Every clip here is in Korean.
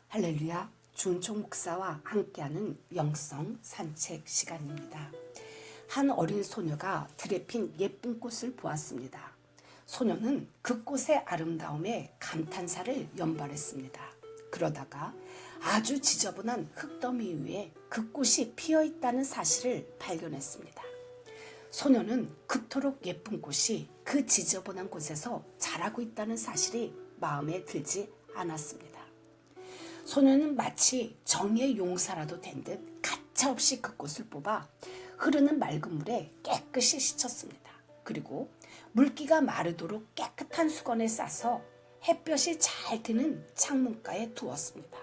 할렐루야, 준총 목사와 함께하는 영성 산책 시간입니다. 한 어린 소녀가 들에 핀 예쁜 꽃을 보았습니다. 소녀는 그 꽃의 아름다움에 감탄사를 연발했습니다. 그러다가 아주 지저분한 흙더미 위에 그 꽃이 피어있다는 사실을 발견했습니다. 소녀는 그토록 예쁜 꽃이 그 지저분한 곳에서 자라고 있다는 사실이 마음에 들지 않았습니다. 소녀는 마치 정의의 용사라도 된 듯 가차없이 그 꽃을 뽑아 흐르는 맑은 물에 깨끗이 씻었습니다. 그리고 물기가 마르도록 깨끗한 수건에 싸서 햇볕이 잘 드는 창문가에 두었습니다.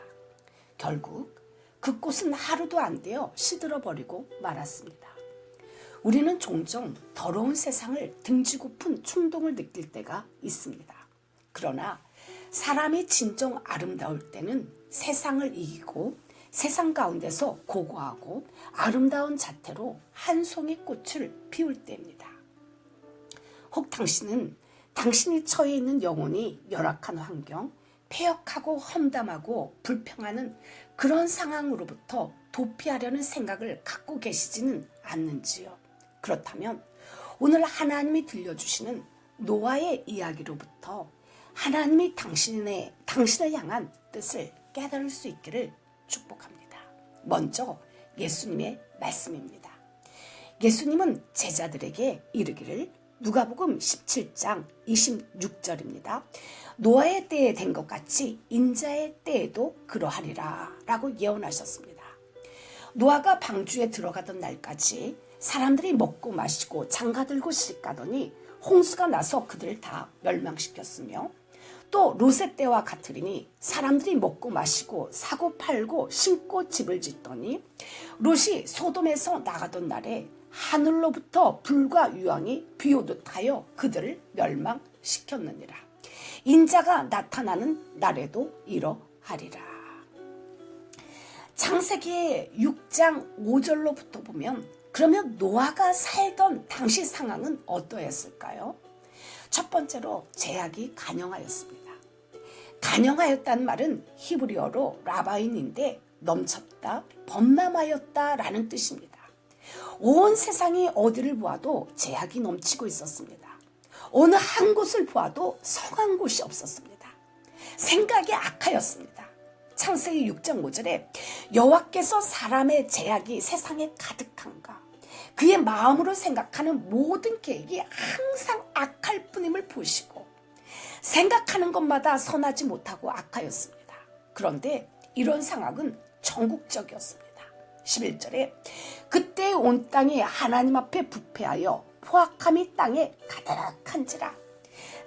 결국 그 꽃은 하루도 안 되어 시들어버리고 말았습니다. 우리는 종종 더러운 세상을 등지고픈 충동을 느낄 때가 있습니다. 그러나 사람이 진정 아름다울 때는 세상을 이기고 세상 가운데서 고고하고 아름다운 자태로 한 송이 꽃을 피울 때입니다. 혹 당신은 당신이 처해 있는 영혼이 열악한 환경, 폐역하고 험담하고 불평하는 그런 상황으로부터 도피하려는 생각을 갖고 계시지는 않는지요? 그렇다면 오늘 하나님이 들려주시는 노아의 이야기로부터 하나님이 당신을 향한 뜻을 깨달을 수 있기를 축복합니다. 먼저 예수님의 말씀입니다. 예수님은 제자들에게 이르기를 누가복음 17장 26절입니다. 노아의 때에 된 것 같이 인자의 때에도 그러하리라 라고 예언하셨습니다. 노아가 방주에 들어가던 날까지 사람들이 먹고 마시고 장가들고 시집가더니 홍수가 나서 그들을 다 멸망시켰으며 또 롯의 때와 같으리니 사람들이 먹고 마시고 사고 팔고 신고 집을 짓더니 롯이 소돔에서 나가던 날에 하늘로부터 불과 유황이 비오듯 하여 그들을 멸망시켰느니라. 인자가 나타나는 날에도 이러하리라. 창세기 6장 5절로부터 보면 그러면 노아가 살던 당시 상황은 어떠했을까요? 첫 번째로 제약이 간영하였습니다. 간영하였다는 말은 히브리어로 라바인인데 넘쳤다, 범람하였다라는 뜻입니다. 온 세상이 어디를 보아도 제약이 넘치고 있었습니다. 어느 한 곳을 보아도 성한 곳이 없었습니다. 생각이 악하였습니다. 창세기 6장 5절에 여호와께서 사람의 제약이 세상에 가득한가 그의 마음으로 생각하는 모든 계획이 항상 악할 뿐임을 보시고 생각하는 것마다 선하지 못하고 악하였습니다. 그런데 이런 상황은 전국적이었습니다. 11절에 그때 온 땅이 하나님 앞에 부패하여 포악함이 땅에 가득한지라.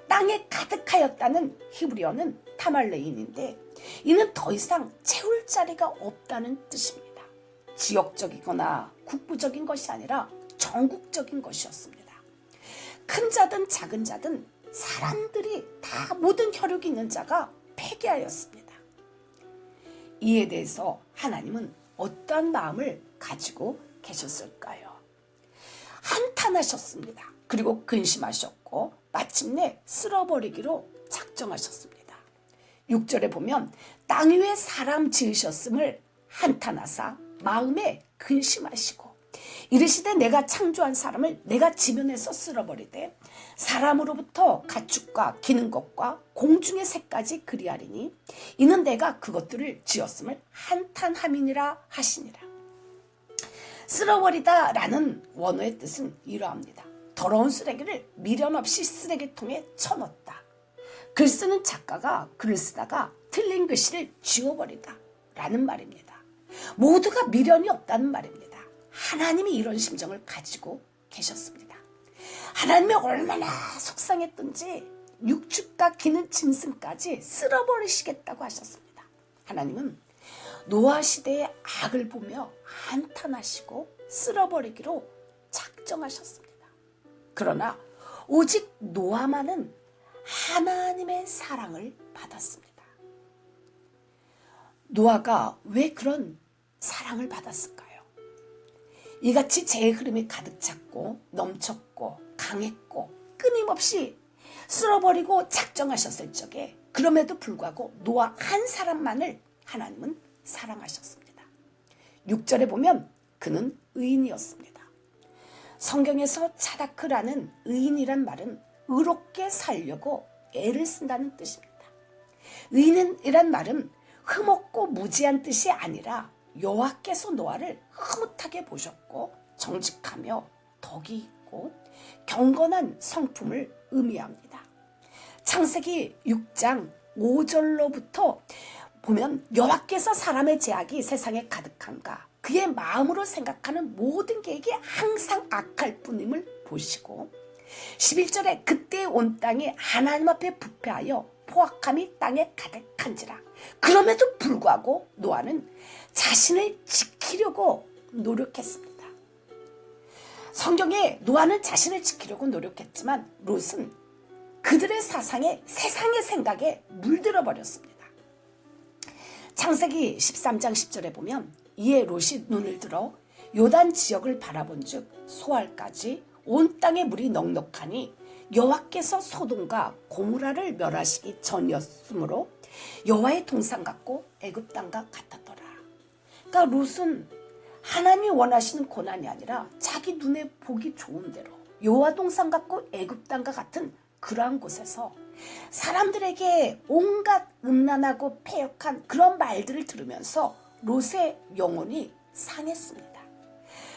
땅에 가득하였다는 히브리어는 타말레인인데 이는 더 이상 채울 자리가 없다는 뜻입니다. 지역적이거나 국부적인 것이 아니라 전국적인 것이었습니다. 큰 자든 작은 자든 사람들이 다 모든 혈육이 있는 자가 폐기하였습니다. 이에 대해서 하나님은 어떠한 마음을 가지고 계셨을까요? 한탄하셨습니다. 그리고 근심하셨고 마침내 쓸어버리기로 작정하셨습니다. 6절에 보면 땅 위에 사람 지으셨음을 한탄하사 마음에 근심하시고 이르시되 내가 창조한 사람을 내가 지면에서 쓸어버리되 사람으로부터 가축과 기는 것과 공중의 새까지 그리하리니 이는 내가 그것들을 지었음을 한탄함이니라 하시니라. 쓸어버리다 라는 원어의 뜻은 이러합니다. 더러운 쓰레기를 미련 없이 쓰레기통에 쳐넣다. 글 쓰는 작가가 글을 쓰다가 틀린 글씨를 지워버리다 라는 말입니다. 모두가 미련이 없다는 말입니다. 하나님이 이런 심정을 가지고 계셨습니다. 하나님이 얼마나 속상했던지 육축과 기는 짐승까지 쓸어버리시겠다고 하셨습니다. 하나님은 노아 시대의 악을 보며 한탄하시고 쓸어버리기로 작정하셨습니다. 그러나 오직 노아만은 하나님의 사랑을 받았습니다. 노아가 왜 그런 사랑을 받았을까요? 이같이 죄의 흐름이 가득 찼고 넘쳤고 강했고 끊임없이 쓸어버리고 작정하셨을 적에 그럼에도 불구하고 노아 한 사람만을 하나님은 사랑하셨습니다. 6절에 보면 그는 의인이었습니다. 성경에서 차다크라는 의인이란 말은 의롭게 살려고 애를 쓴다는 뜻입니다. 의인이란 말은 흠없고 무지한 뜻이 아니라 여호와께서 노아를 흐뭇하게 보셨고 정직하며 덕이 있고 경건한 성품을 의미합니다. 창세기 6장 5절로부터 보면 여호와께서 사람의 죄악이 세상에 가득한가 그의 마음으로 생각하는 모든 계획이 항상 악할 뿐임을 보시고 11절에 그때 온 땅이 하나님 앞에 부패하여 포악함이 땅에 가득한지라. 그럼에도 불구하고 노아는 자신을 지키려고 노력했습니다. 성경에 노아는 자신을 지키려고 노력했지만 롯은 그들의 사상에 세상의 생각에 물들어 버렸습니다. 창세기 13장 10절에 보면 이에 롯이 눈을 들어 요단 지역을 바라본즉 소알까지 온 땅에 물이 넉넉하니 여호와께서 소돔과 고모라를 멸하시기 전이었으므로 여호와의 동산 같고 애굽 땅과 같았더라. 그러니까 롯은 하나님이 원하시는 고난이 아니라 자기 눈에 보기 좋은 대로 여호와 동산 같고 애굽 땅과 같은 그러한 곳에서 사람들에게 온갖 음란하고 패역한 그런 말들을 들으면서 롯의 영혼이 상했습니다.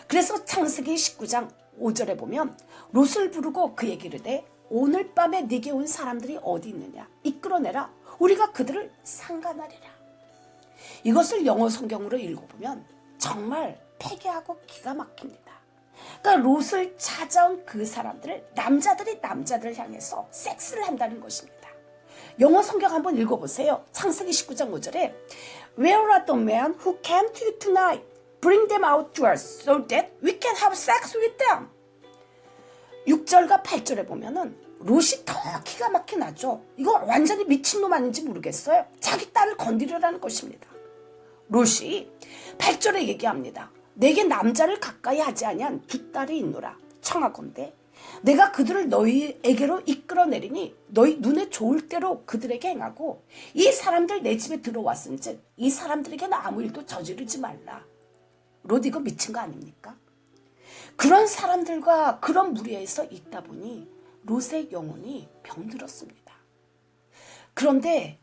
그래서 창세기 19장 5절에 보면 롯을 부르고 그에게 이르되 오늘 밤에 네게 온 사람들이 어디 있느냐 이끌어내라 우리가 그들을 상관하리라. 이것을 영어 성경으로 읽어보면 정말 패괴하고 기가 막힙니다. 그러니까 롯을 찾아온 그 사람들을 남자들이 남자들을 향해서 섹스를 한다는 것입니다. 영어 성경 한번 읽어보세요. 창세기 19장 5절에 Where are the men who came to you tonight? Bring them out to us so that we can have sex with them. 6절과 8절에 보면은 롯이 더 기가 막히게 나죠. 이거 완전히 미친놈 아닌지 모르겠어요. 자기 딸을 건드리라는 것입니다. 롯이 8절에 얘기합니다. 내게 남자를 가까이 하지 아니한 두 딸이 있노라. 청하건대 내가 그들을 너희에게로 이끌어내리니 너희 눈에 좋을 대로 그들에게 행하고 이 사람들 내 집에 들어왔은즉 이 사람들에게는 아무 일도 저지르지 말라. 롯 이거 미친 거 아닙니까? 그런 사람들과 그런 무리에서 있다 보니 롯의 영혼이 병들었습니다. 그런데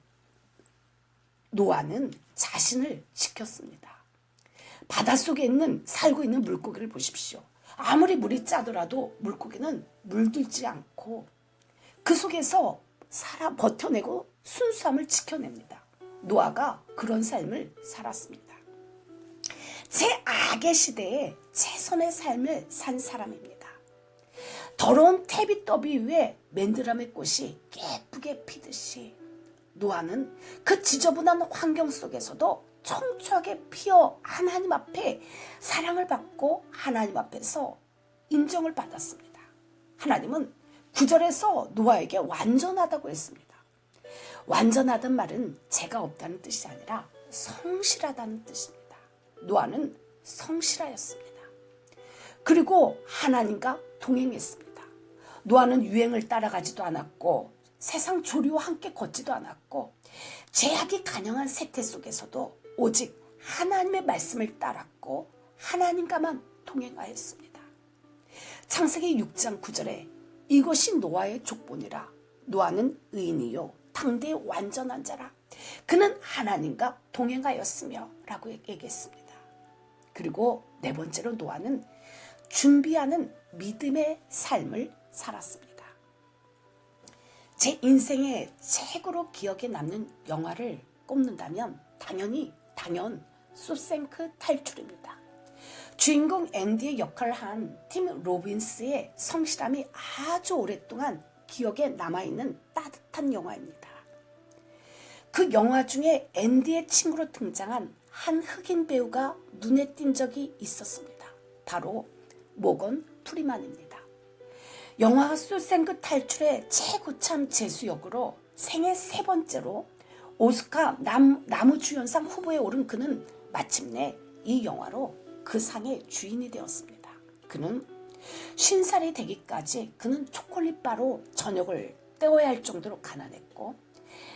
노아는 자신을 지켰습니다. 바닷속에 살고 있는 물고기를 보십시오. 아무리 물이 짜더라도 물고기는 물들지 않고 그 속에서 버텨내고 순수함을 지켜냅니다. 노아가 그런 삶을 살았습니다. 제악의 시대에 최선의 삶을 산 사람입니다. 더러운 태비더비 위에 맨드라미 꽃이 예쁘게 피듯이 노아는 그 지저분한 환경 속에서도 청초하게 피어 하나님 앞에 사랑을 받고 하나님 앞에서 인정을 받았습니다. 하나님은 9절에서 노아에게 완전하다고 했습니다. 완전하단 말은 죄가 없다는 뜻이 아니라 성실하다는 뜻입니다. 노아는 성실하였습니다. 그리고 하나님과 동행했습니다. 노아는 유행을 따라가지도 않았고 세상 조류와 함께 걷지도 않았고 죄악이 간영한 세태 속에서도 오직 하나님의 말씀을 따랐고 하나님과만 동행하였습니다. 창세기 6장 9절에 이것이 노아의 족본이라 노아는 의인이요 당대의 완전한 자라 그는 하나님과 동행하였으며 라고 얘기했습니다. 그리고 네 번째로 노아는 준비하는 믿음의 삶을 살았습니다. 제 인생의 최고로 기억에 남는 영화를 꼽는다면 당연 쇼생크 탈출입니다. 주인공 앤디의 역할을 한 팀 로빈스의 성실함이 아주 오랫동안 기억에 남아있는 따뜻한 영화입니다. 그 영화 중에 앤디의 친구로 등장한 한 흑인 배우가 눈에 띈 적이 있었습니다. 바로 모건 프리만입니다. 영화 쇼생크 탈출의 최고참 재수역으로 생애 3번째로 오스카 남우주연상 후보에 오른 그는 마침내 이 영화로 그 상의 주인이 되었습니다. 그는 50살이 되기까지 그는 초콜릿바로 저녁을 때워야 할 정도로 가난했고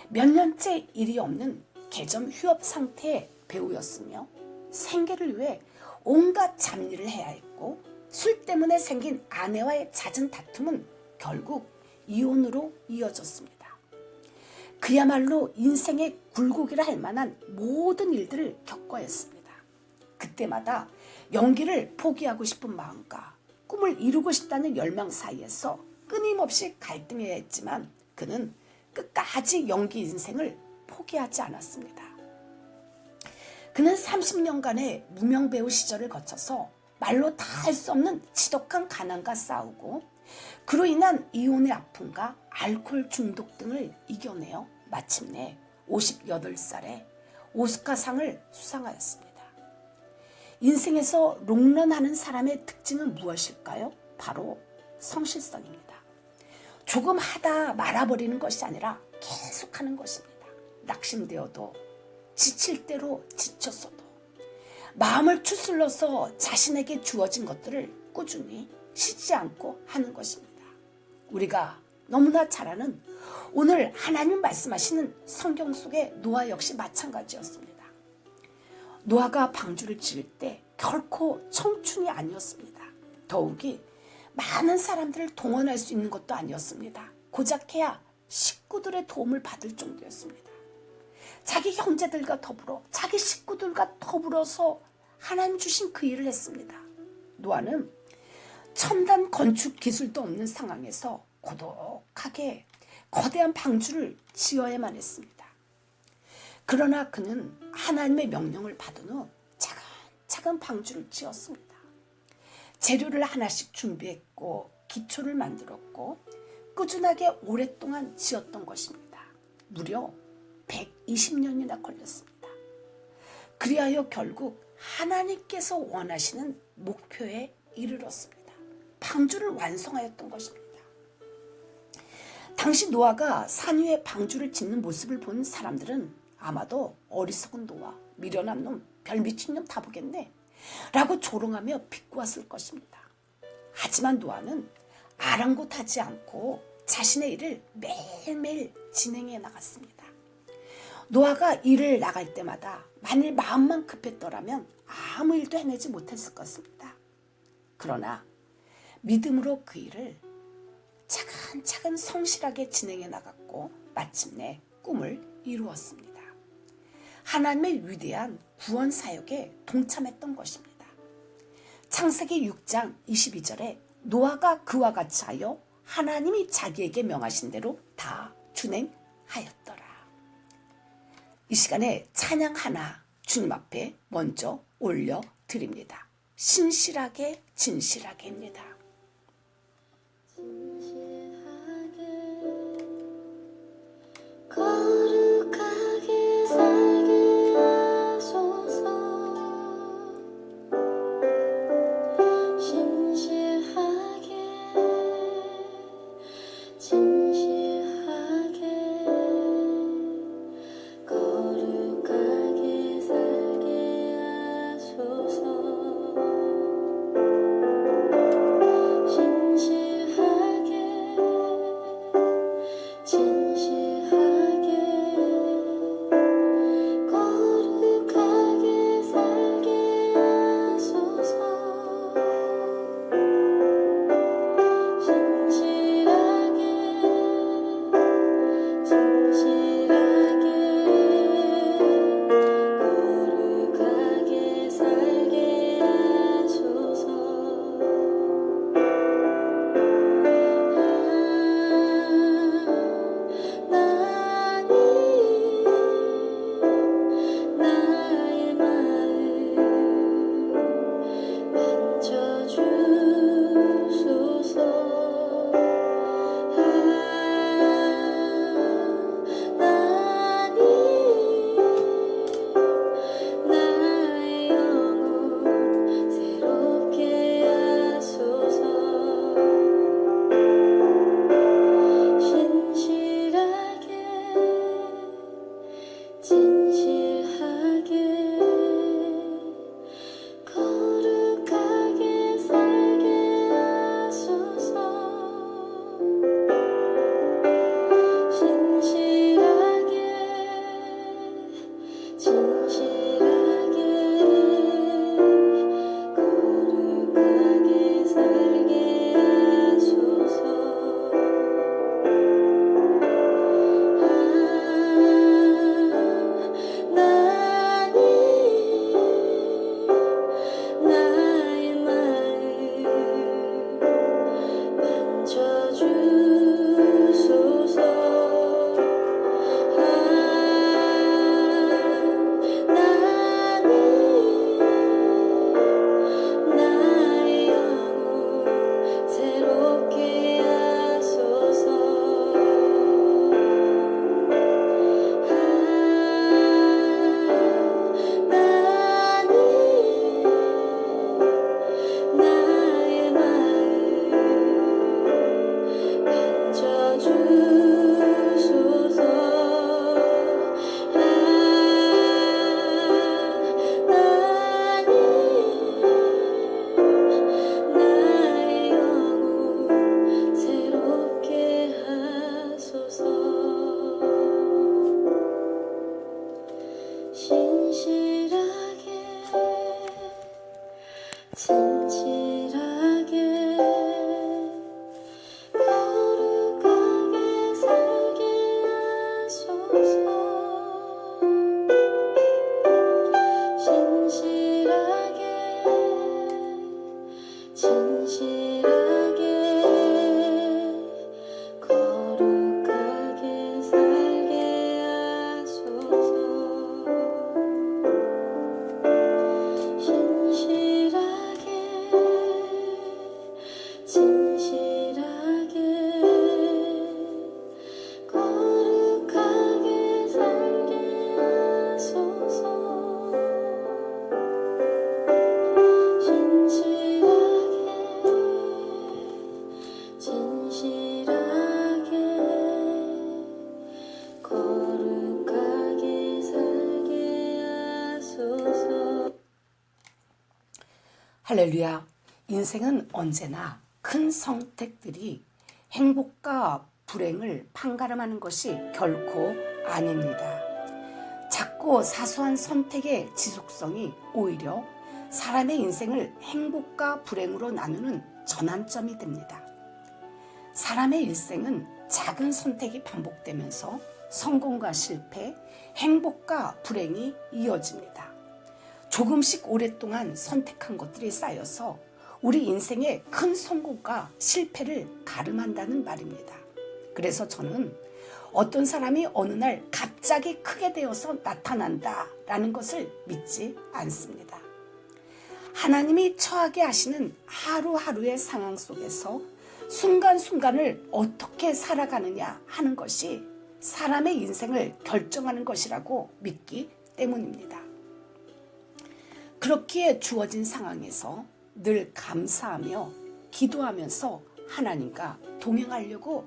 몇 년째 일이 없는 개점 휴업 상태의 배우였으며 생계를 위해 온갖 잡일을 해야 했고 술 때문에 생긴 아내와의 잦은 다툼은 결국 이혼으로 이어졌습니다. 그야말로 인생의 굴곡이라 할 만한 모든 일들을 겪어야 했습니다. 그때마다 연기를 포기하고 싶은 마음과 꿈을 이루고 싶다는 열망 사이에서 끊임없이 갈등해야 했지만 그는 끝까지 연기 인생을 포기하지 않았습니다. 그는 30년간의 무명 배우 시절을 거쳐서 말로 다 할 수 없는 지독한 가난과 싸우고 그로 인한 이혼의 아픔과 알코올 중독 등을 이겨내어 마침내 58살에 오스카상을 수상하였습니다. 인생에서 롱런하는 사람의 특징은 무엇일까요? 바로 성실성입니다. 조금 하다 말아버리는 것이 아니라 계속하는 것입니다. 낙심되어도 지칠 대로 지쳤어도 마음을 추슬러서 자신에게 주어진 것들을 꾸준히 쉬지 않고 하는 것입니다. 우리가 너무나 잘 아는 오늘 하나님 말씀하시는 성경 속의 노아 역시 마찬가지였습니다. 노아가 방주를 지을 때 결코 청춘이 아니었습니다. 더욱이 많은 사람들을 동원할 수 있는 것도 아니었습니다. 고작해야 식구들의 도움을 받을 정도였습니다. 자기 형제들과 더불어 자기 식구들과 더불어서 하나님 주신 그 일을 했습니다. 노아는 첨단 건축 기술도 없는 상황에서 고독하게 거대한 방주를 지어야만 했습니다. 그러나 그는 하나님의 명령을 받은 후 차근차근 방주를 지었습니다. 재료를 하나씩 준비했고 기초를 만들었고 꾸준하게 오랫동안 지었던 것입니다. 무려 120년이나 걸렸습니다. 그리하여 결국 하나님께서 원하시는 목표에 이르렀습니다. 방주를 완성하였던 것입니다. 당시 노아가 산 위에 방주를 짓는 모습을 본 사람들은 아마도 어리석은 노아, 미련한 놈, 별미친 놈 다 보겠네 라고 조롱하며 비꼬았을 것입니다. 하지만 노아는 아랑곳하지 않고 자신의 일을 매일매일 진행해 나갔습니다. 노아가 일을 나갈 때마다 만일 마음만 급했더라면 아무 일도 해내지 못했을 것입니다. 그러나 믿음으로 그 일을 차근차근 성실하게 진행해 나갔고 마침내 꿈을 이루었습니다. 하나님의 위대한 구원 사역에 동참했던 것입니다. 창세기 6장 22절에 노아가 그와 같이 하여 하나님이 자기에게 명하신 대로 다 준행하였더라. 이 시간에 찬양 하나 주님 앞에 먼저 올려드립니다. 신실하게 진실하게입니다. 거룩하게 살게 하소서. 신실하게 진실하게 거룩하게 살게 하소서. 진실하게 거룩하게 살게 하소서. 진실하게 거룩하게 살게 하소서. 진실하게 거룩하게 살게 하소서. 진실하게 거룩하게 살게 하소서. 할렐루야. 인생은 언제나 큰 선택들이 행복과 불행을 판가름하는 것이 결코 아닙니다. 작고 사소한 선택의 지속성이 오히려 사람의 인생을 행복과 불행으로 나누는 전환점이 됩니다. 사람의 일생은 작은 선택이 반복되면서 성공과 실패, 행복과 불행이 이어집니다. 조금씩 오랫동안 선택한 것들이 쌓여서 우리 인생의 큰 성공과 실패를 가름한다는 말입니다. 그래서 저는 어떤 사람이 어느 날 갑자기 크게 되어서 나타난다라는 것을 믿지 않습니다. 하나님이 처하게 하시는 하루하루의 상황 속에서 순간순간을 어떻게 살아가느냐 하는 것이 사람의 인생을 결정하는 것이라고 믿기 때문입니다. 그렇기에 주어진 상황에서 늘 감사하며 기도하면서 하나님과 동행하려고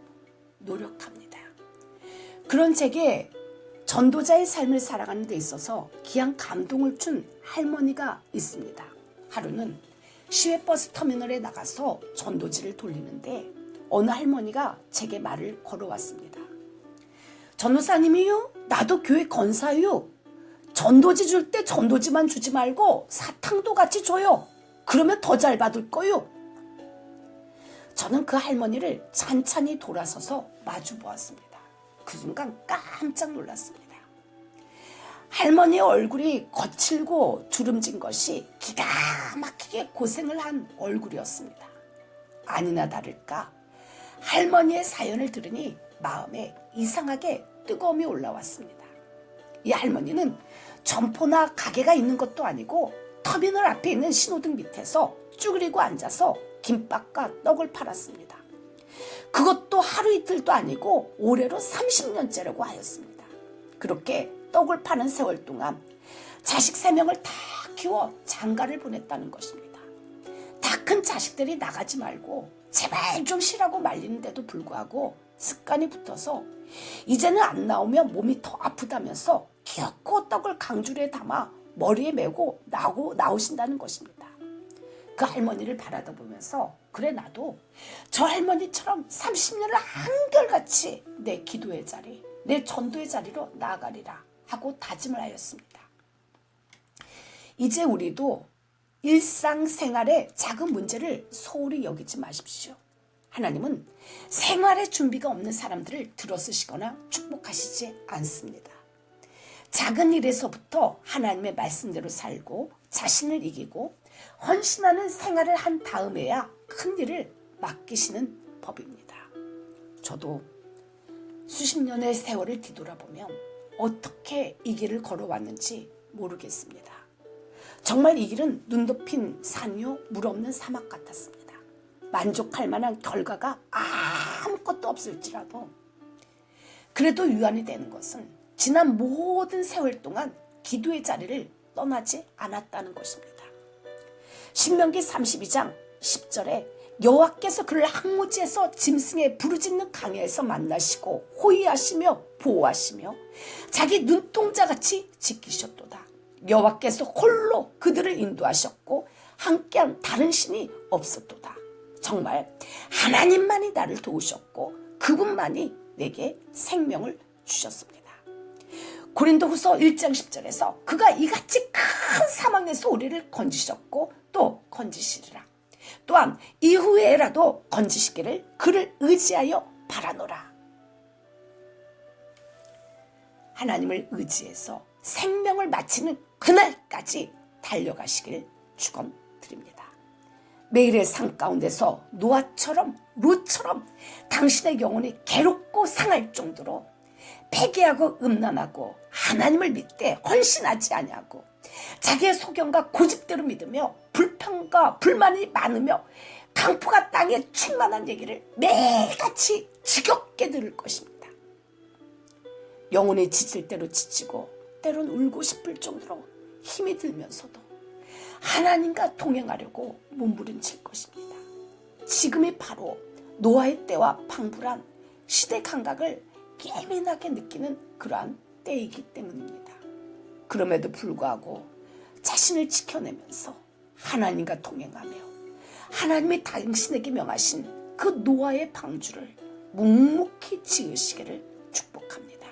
노력합니다. 그런 제게 전도자의 삶을 살아가는 데 있어서 귀한 감동을 준 할머니가 있습니다. 하루는 시외버스 터미널에 나가서 전도지를 돌리는데 어느 할머니가 제게 말을 걸어왔습니다. 전도사님이요? 나도 교회 건사요. 전도지 줄 때 전도지만 주지 말고 사탕도 같이 줘요. 그러면 더 잘 받을 거요. 저는 그 할머니를 찬찬히 돌아서서 마주 보았습니다. 그 순간 깜짝 놀랐습니다. 할머니의 얼굴이 거칠고 주름진 것이 기가 막히게 고생을 한 얼굴이었습니다. 아니나 다를까 할머니의 사연을 들으니 마음에 이상하게 뜨거움이 올라왔습니다. 이 할머니는 점포나 가게가 있는 것도 아니고 터미널 앞에 있는 신호등 밑에서 쭈그리고 앉아서 김밥과 떡을 팔았습니다. 그것도 하루 이틀도 아니고 올해로 30년째라고 하였습니다. 그렇게 떡을 파는 세월 동안 자식 3명을 다 키워 장가를 보냈다는 것입니다. 다 큰 자식들이 나가지 말고 제발 좀 쉬라고 말리는데도 불구하고 습관이 붙어서 이제는 안 나오면 몸이 더 아프다면서 기어코 떡을 강주리에 담아 머리에 메고 나오신다는 것입니다. 그 할머니를 바라다 보면서 그래 나도 저 할머니처럼 30년을 한결같이 내 기도의 자리, 내 전도의 자리로 나아가리라 하고 다짐을 하였습니다. 이제 우리도 일상생활의 작은 문제를 소홀히 여기지 마십시오. 하나님은 생활의 준비가 없는 사람들을 들어쓰시거나 축복하시지 않습니다. 작은 일에서부터 하나님의 말씀대로 살고 자신을 이기고 헌신하는 생활을 한 다음에야 큰 일을 맡기시는 법입니다. 저도 수십 년의 세월을 뒤돌아보면 어떻게 이 길을 걸어왔는지 모르겠습니다. 정말 이 길은 눈 덮인 산요 물 없는 사막 같았습니다. 만족할 만한 결과가 아무것도 없을지라도 그래도 유한이 되는 것은 지난 모든 세월 동안 기도의 자리를 떠나지 않았다는 것입니다. 신명기 32장 10절에 여호와께서 그를 항무지에서 짐승의 부르짖는 강야에서 만나시고 호위하시며 보호하시며 자기 눈동자같이 지키셨도다. 여호와께서 홀로 그들을 인도하셨고 함께한 다른 신이 없었도다. 정말 하나님만이 나를 도우셨고 그분만이 내게 생명을 주셨습니다. 고린도후서 1장 10절에서 그가 이같이 큰 사망의 소리를 건지셨고 또 건지시리라. 또한 이후에라도 건지시기를 그를 의지하여 바라노라. 하나님을 의지해서 생명을 마치는 그날까지 달려가시길 축원드립니다. 매일의 삶 가운데서 노아처럼 롯처럼 당신의 영혼이 괴롭고 상할 정도로 패기하고 음란하고 하나님을 믿되 헌신하지 아니하고 자기의 소견과 고집대로 믿으며 불평과 불만이 많으며 강포가 땅에 충만한 얘기를 매일같이 지겹게 들을 것입니다. 영혼이 지칠 대로 지치고 때론 울고 싶을 정도로 힘이 들면서도 하나님과 동행하려고 몸부림칠 것입니다. 지금이 바로 노아의 때와 방불한 시대 감각을 예민하게 느끼는 그러한 때이기 때문입니다. 그럼에도 불구하고 자신을 지켜내면서 하나님과 동행하며 하나님이 당신에게 명하신 그 노아의 방주를 묵묵히 지으시기를 축복합니다.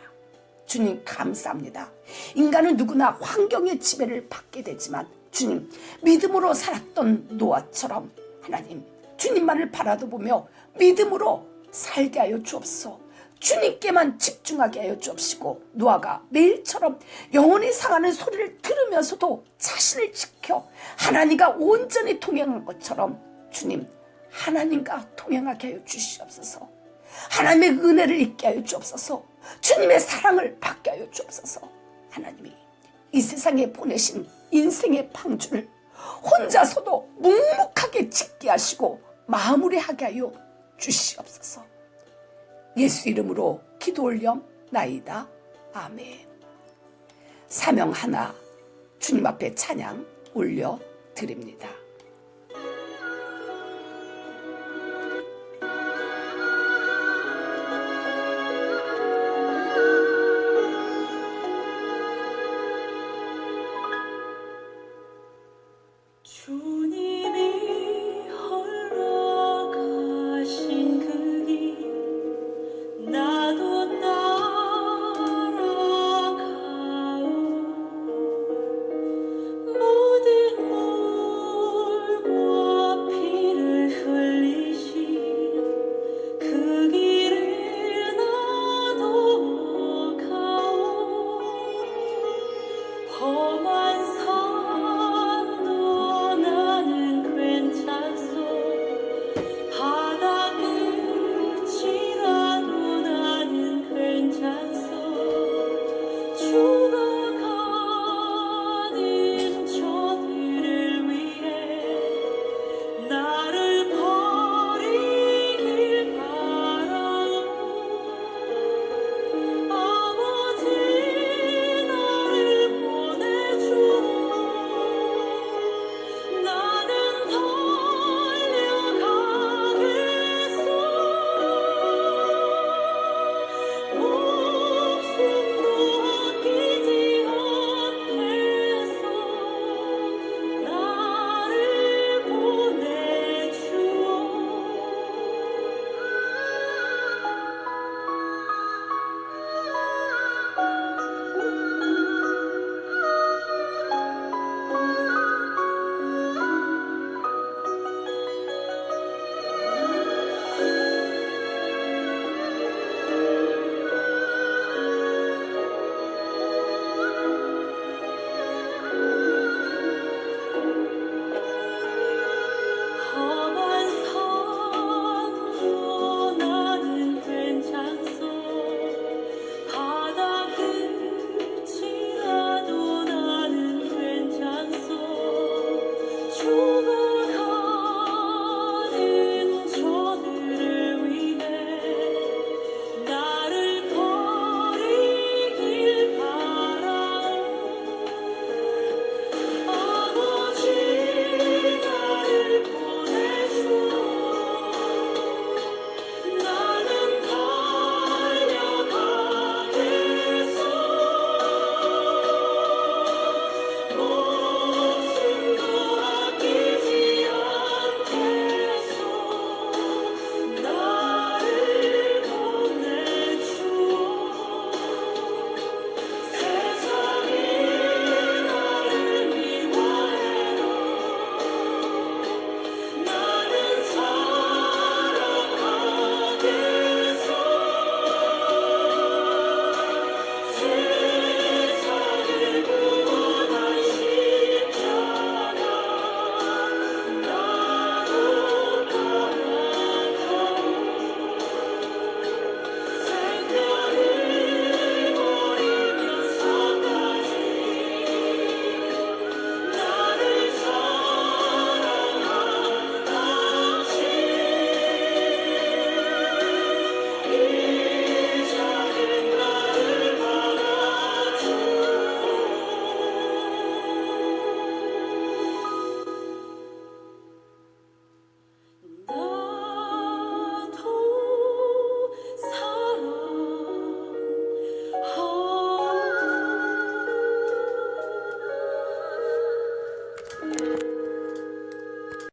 주님 감사합니다. 인간은 누구나 환경의 지배를 받게 되지만 주님 믿음으로 살았던 노아처럼 하나님 주님만을 바라보며 믿음으로 살게 하여 주옵소서. 주님께만 집중하게 하여 주옵시고 노아가 매일처럼 영혼이 상하는 소리를 들으면서도 자신을 지켜 하나님과 온전히 동행한 것처럼 주님 하나님과 동행하게 하여 주시옵소서. 하나님의 은혜를 잊게 하여 주옵소서. 주님의 사랑을 받게 하여 주옵소서. 하나님이 이 세상에 보내신 인생의 방주를 혼자서도 묵묵하게 짓게 하시고 마무리하게 하여 주시옵소서. 예수 이름으로 기도 올려나이다. 아멘. 사명 하나 주님 앞에 찬양 올려드립니다. 주님이 홀로 가신 그 길 나도 따라가오. 모든 물과 피를 흘리신 그 길을 나도 가오. 험한 산도 나는 괜찮소. 바다 끝이라도 나는 괜찮소. 죽어가는 저들을 위해 나를 버리길 바라오. 아버지 나를 보내주오. 나는 달려가겠소. 목숨도 아끼지 않겠소. 나를 보내주오. 험한 산도 나는 괜찮소. 바다 끝이라도 나는 괜찮소. 죽어가는 저들을 위해 나를 버리길 바라오. 아버지 나를 보내주오. 나는 달려가겠소.